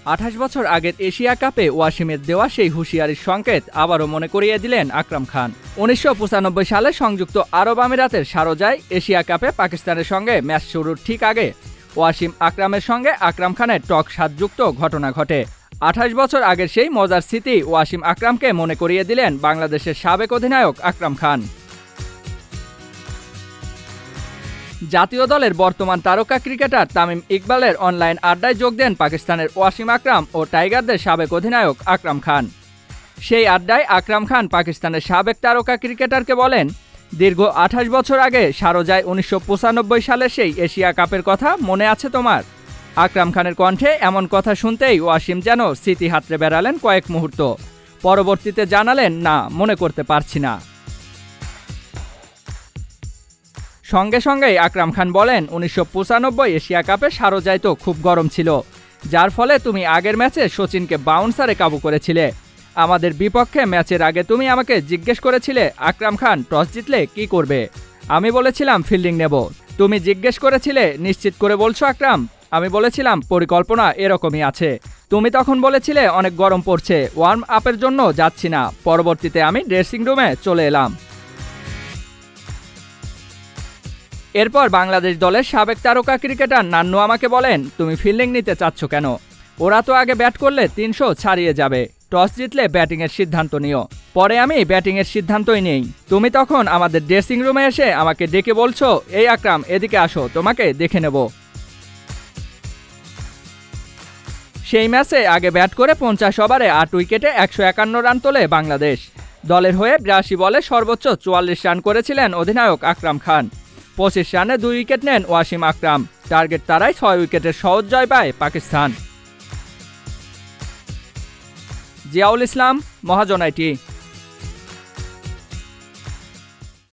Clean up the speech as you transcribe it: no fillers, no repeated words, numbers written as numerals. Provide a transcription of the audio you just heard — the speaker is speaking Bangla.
28 বছর আগের এশিয়া কাপে ওয়াসিমের দেওয়া সেই হুঁশিয়ারির সংকেত আবারও মনে করিয়ে দিলেন আকরাম খান। 1995 সালে সংযুক্ত আরব আমিরাতের শারজায় এশিয়া কাপে পাকিস্তানের সঙ্গে ম্যাচ শুরুর ঠিক আগে ওয়াসিম আকরামের সঙ্গে আকরাম খানের টক স্বাদযুক্ত ঘটনা ঘটে। 28 বছর আগের সেই মজার স্মৃতি ওয়াসিম আকরামকে মনে করিয়ে দিলেন বাংলাদেশের সাবেক অধিনায়ক আকরাম খান। জাতীয় দলের বর্তমান তারকা ক্রিকেটার তামিম ইকবালের অনলাইন আড্ডায় যোগ দেন পাকিস্তানের ওয়াসিম আকরাম ও টাইগারদের সাবেক অধিনায়ক আকরাম খান। সেই আড্ডায় আকরাম খান পাকিস্তানের সাবেক তারকা ক্রিকেটারকে বলেন, দীর্ঘ 28 বছর আগে শারজায় 1995 সালের সেই এশিয়া কাপের কথা মনে আছে তোমার? আকরাম খানের কণ্ঠে এমন কথা শুনতেই ওয়াসিম যেন স্মৃতি হাতড়ে বেড়ালেন কয়েক মুহূর্ত। পরবর্তীতে জানালেন, না, মনে করতে পারছি না। সঙ্গে সঙ্গেই আকরাম খান বলেন, 1995 এশিয়া কাপে শারজায় তো খুব গরম ছিল, যার ফলে তুমি আগের ম্যাচে সচিনকে বাউন্সারে কাবু করেছিলে। আমাদের বিপক্ষে ম্যাচের আগে তুমি আমাকে জিজ্ঞেস করেছিলে আকরাম খান টস জিতলে কি করবে। আমি বলেছিলাম ফিল্ডিং নেব। তুমি জিজ্ঞেস করেছিলে নিশ্চিত করে বলছো আকরাম। আমি বলেছিলাম পরিকল্পনা এরকমই আছে। তুমি তখন বলেছিলে অনেক গরম পড়ছে, ওয়ার্ম আপের জন্য যাচ্ছি না। পরবর্তীতে আমি ড্রেসিং রুমে চলে এলাম। এরপর বাংলাদেশ দলের সাবেক তারকা ক্রিকেটার নান্নু আমাকে বলেন, তুমি ফিল্ডিং নিতে চাচ্ছ কেন? ওরা তো আগে ব্যাট করলে 300 ছাড়িয়ে যাবে। টস জিতলে ব্যাটিংয়ের সিদ্ধান্ত নিও। পরে আমি ব্যাটিংয়ের সিদ্ধান্তই নেই। তুমি তখন আমাদের ড্রেসিং রুমে এসে আমাকে ডেকে বলছো, এই আকরাম এদিকে আসো, তোমাকে দেখে নেব। সেই ম্যাচে আগে ব্যাট করে 50 ওভারে 8 উইকেটে 151 রান তোলে বাংলাদেশ। দলের হয়ে 82 বলে সর্বোচ্চ 44 রান করেছিলেন অধিনায়ক আকরাম খান। 25 রানে 2 উইকেট নেন ওয়াসিম আকরাম। টার্গেট তারাই 6 উইকেটের সহজ জয় পায় পাকিস্তান। জিয়াউল ইসলাম, মহাজন আইটি।